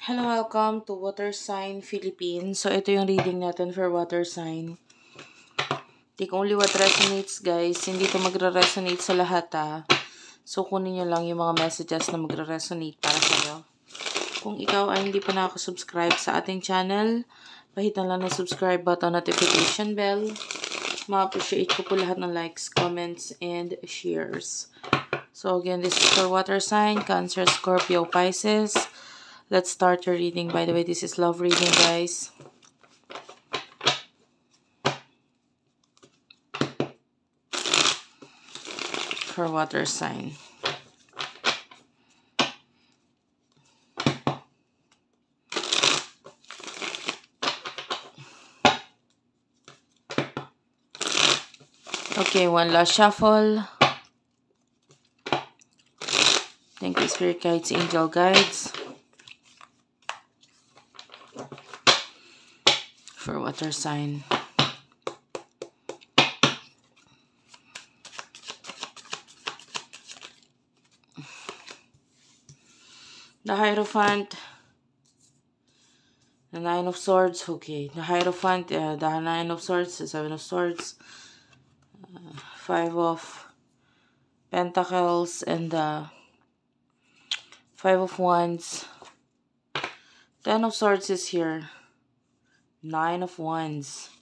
Hello, welcome to Water Sign Philippines. So, ito yung reading natin for water sign. Take only what resonates, guys. Hindi ito magre-resonate sa lahat, So, kunin nyo lang yung mga messages na magre-resonate para sa'yo. Kung ikaw ay hindi pa nakasubscribe sa ating channel, pahitan lang ng subscribe button, notification bell. Ma-appreciate ko po lahat ng likes, comments, and shares. So, again, this is for water sign, Cancer, Scorpio, Pisces. Let's start your reading. By the way, this is love reading, guys. For water sign. Okay, one last shuffle. Thank you, Spirit Guides, Angel Guides. For water sign. The Hierophant. The Nine of Swords. Okay. The Hierophant. The Nine of Swords. The Seven of Swords. Five of Pentacles. And the Five of Wands. Ten of Swords is here. Nine of Wands.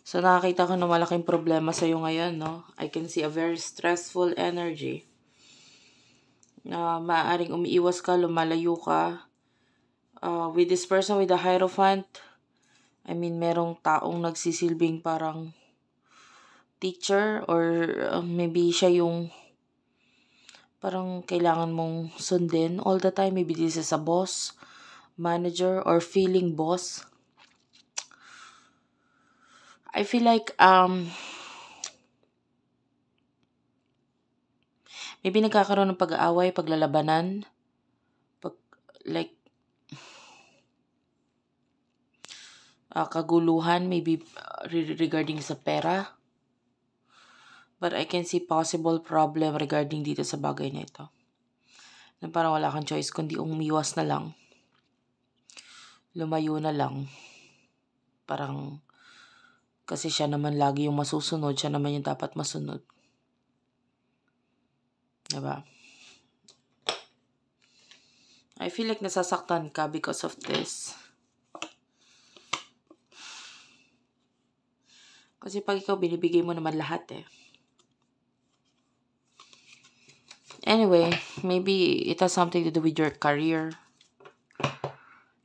So, nakakita ko na malaking problema sa'yo ngayon, no? I can see a very stressful energy. Maaaring umiiwas ka, lumalayo ka. With this person, with the Hierophant, I mean, merong taong nagsisilbing parang teacher or maybe siya yung parang kailangan mong sundin all the time. Maybe this is a boss, manager, or feeling boss. I feel like, maybe nagkakaroon ng pag-aaway, paglalabanan, kaguluhan, maybe regarding sa pera. But I can see possible problem regarding dito sa bagay na ito. Na parang wala kang choice kundi umiwas na lang. Lumayo na lang. Parang, kasi siya naman lagi yung masusunod, siya naman yung dapat masunod. Diba? I feel like nasasaktan ka because of this. Kasi pag ikaw, binibigay mo naman lahat Anyway, maybe it has something to do with your career.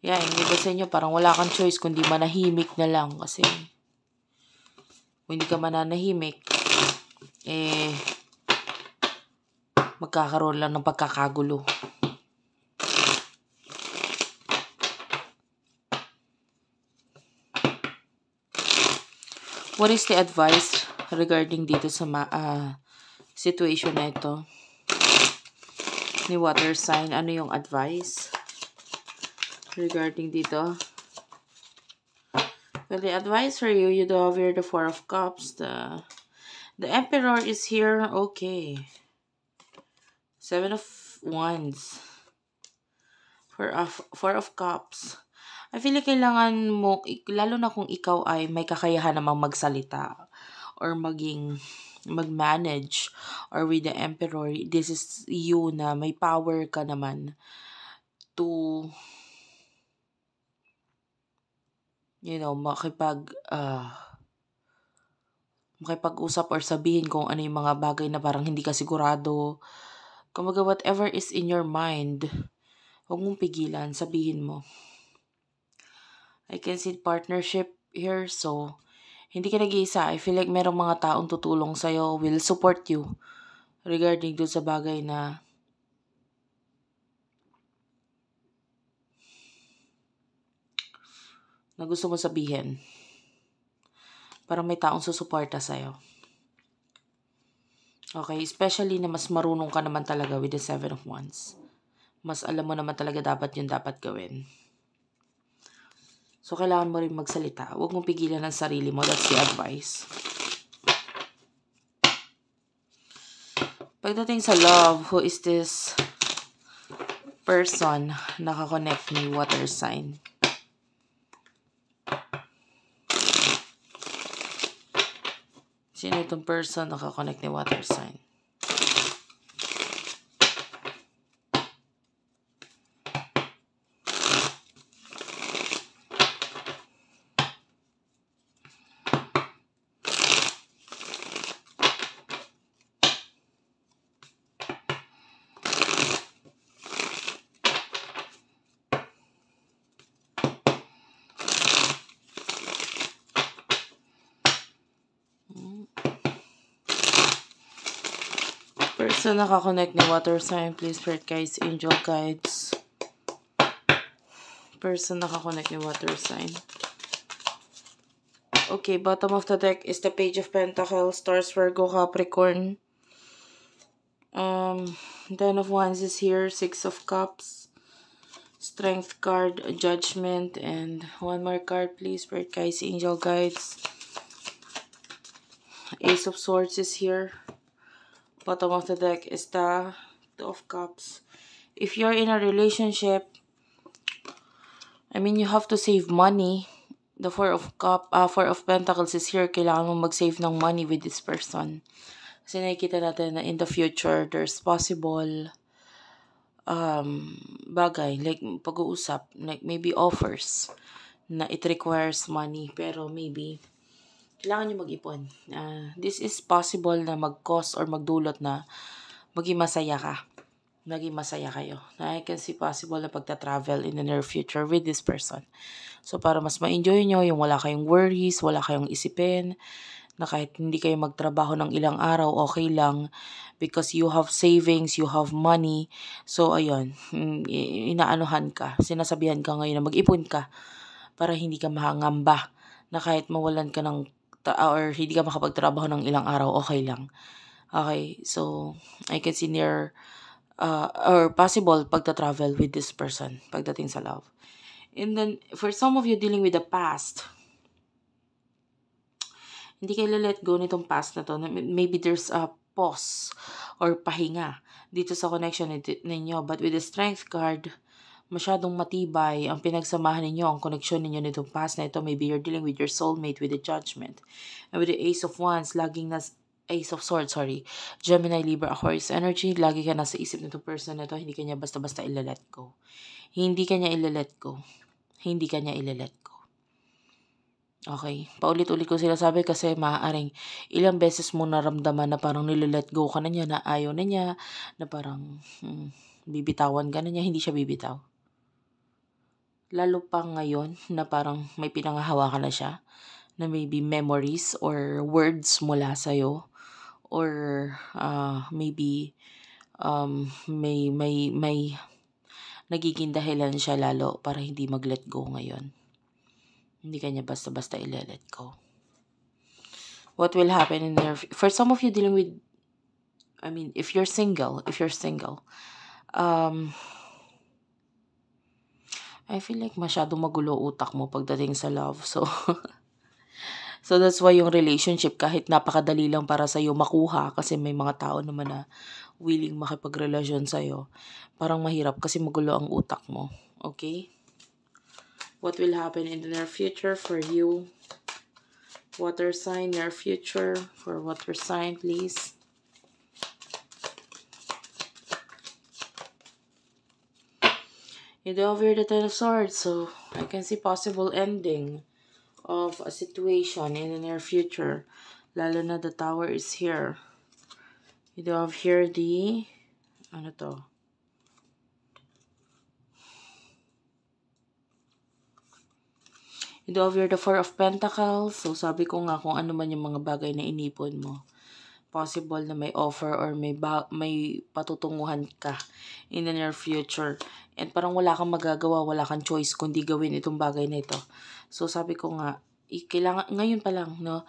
Yeah, yung iba sa inyo, parang wala kang choice kundi manahimik na lang. Kasi, kung hindi ka mananahimik, magkakaroon lang ng pagkakagulo. What is the advice regarding dito sa situation na ito? Ni water sign, ano yung advice regarding dito? Well, the advice for you, you do have here the Four of Cups. The Emperor is here. Okay. Seven of Wands. Four of Cups. I feel like kailangan mo, lalo na kung ikaw ay may kakayahan namang magsalita or mag-manage, or with the Emperor, this is you na may power ka naman to, makipag-usap or sabihin kung ano yung mga bagay na parang hindi ka sigurado. Kumbaga, whatever is in your mind, huwag mong pigilan, sabihin mo. I can see partnership here, so hindi ka nag-iisa. I feel like merong mga taong tutulong sa'yo, will support you regarding dun sa bagay na gusto mo sabihin. Parang may taong susuporta sa'yo. Okay, especially na mas marunong ka naman talaga with the Seven of Wands. Mas alam mo naman talaga dapat yung dapat gawin. So, kailangan mo rin magsalita. Huwag mong pigilan ang sarili mo. That's the advice. Pagdating sa love, who is this? person nakakonect ni water sign. Sino itong person nakakonect ni water sign? Person nakakonect ni water sign, please, spirit guides, angel guides. Person nakakonect ni water sign. Okay, bottom of the deck is the Page of Pentacles, Taurus, Virgo, Capricorn. Ten of Wands is here, Six of Cups, Strength card, Judgment, and one more card, please, spirit guides, angel guides. Ace of Swords is here. Bottom of the deck is the Two of Cups. If you're in a relationship, I mean, you have to save money. The Four of Pentacles is here. Kailangan mo mag-save ng money with this person. Kasi nakikita natin na in the future, there's possible bagay, like pag-uusap, like maybe offers na it requires money. Pero maybe kailangan nyo mag-ipon. This is possible na mag-cause or magdulot na maging masaya ka. Maging masaya kayo. I can see possible na pagta-travel in the near future with this person. So, para mas ma-enjoy nyo, yung wala kayong worries, wala kayong isipin, na kahit hindi kayo magtrabaho ng ilang araw, okay lang. Because you have savings, you have money. So, ayun, inaanuhan ka. Sinasabihan ka ngayon na mag-ipon ka para hindi ka mahangamba. Na kahit mawalan ka ng or hindi ka makapagtrabaho ng ilang araw, okay lang. Okay, so I can see near or possible pagta-travel with this person pagdating sa love. And then, for some of you dealing with the past, hindi kayo let go nitong past na to. Maybe there's a pause or pahinga dito sa connection ninyo. But with the Strength card, masyadong matibay ang pinagsamahan ninyo, ang connection ninyo nitong past na ito. Maybe you're dealing with your soulmate with the Judgment. And with the Ace of Wands, laging Ace of Swords, Gemini, Libra, Aquarius energy, lagi ka nasa isip nitong person na ito, hindi kanya basta-basta ila-let go. Hindi kanya ila-let go. Hindi kanya ila-let go. Okay, paulit-ulit ko sila sabi kasi maaaring ilang beses mo naramdaman na parang nila-let go ka na niya, na ayaw na niya, na parang bibitawan ka na niya, hindi siya bibitaw. Lalo pa ngayon na parang may pinangahawakan na siya, na maybe memories or words mula sa'yo, or maybe may nagiging dahilan siya lalo para hindi mag-let go ngayon. Hindi kanya basta-basta i-let go. What will happen in there? For some of you dealing with, I mean, if you're single, I feel like masyado magulo utak mo pagdating sa love. So, so that's why yung relationship, kahit napakadali lang para sa'yo makuha, kasi may mga tao naman na willing makipagrelasyon sa'yo, parang mahirap kasi magulo ang utak mo. Okay? What will happen in the near future for you? Water sign, near future for water sign, please. You do have here the Ten of Swords, so I can see possible ending of a situation in the near future. Lalo na the Tower is here. You do have here the, ano to? You do have here the Four of Pentacles. So sabi ko nga kung ano man yung mga bagay na inipon mo, possible na may offer or may patutunguhan ka in the near future. And parang wala kang magagawa, wala kang choice kundi gawin itong bagay na ito. So sabi ko nga, kailangan, ngayon pa lang, no,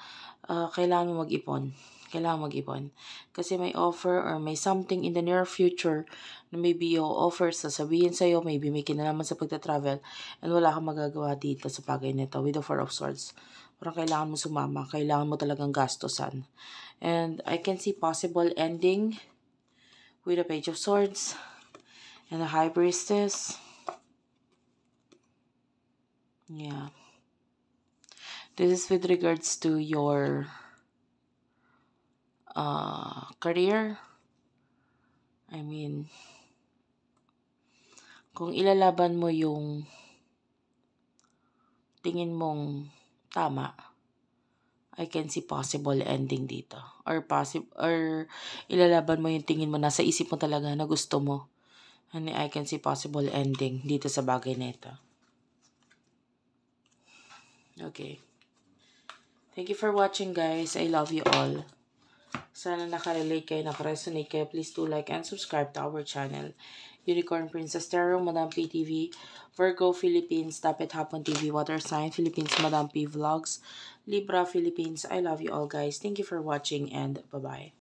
kailangan mo mag-ipon. Kailangan mag-ipon. Kasi may offer or may something in the near future na maybe yung offer sasabihin sa'yo, maybe may kinalaman sa pagta-travel, and wala kang magagawa dito sa bagay na ito with the Four of Swords. Parang kailangan mo sumama, kailangan mo talagang gastusan. And I can see possible ending with the Page of Swords And the High Priestess. Yeah. This is with regards to your career. I mean, kung ilalaban mo yung tingin mong tama, I can see possible ending dito. Or ilalaban mo yung tingin mo, nasa isip mo talaga na gusto mo. And I can see possible ending dito sa bagay na ito. Okay. Thank you for watching, guys. I love you all. Sana nakarelate kayo, nakaresonate kayo. Please do like and subscribe to our channel. Unicorn Princess Tarot, Madam P TV, Virgo Philippines, Tapet Hapon TV, Water Sign Philippines, Madam P Vlogs, Libra Philippines. I love you all, guys. Thank you for watching and bye-bye.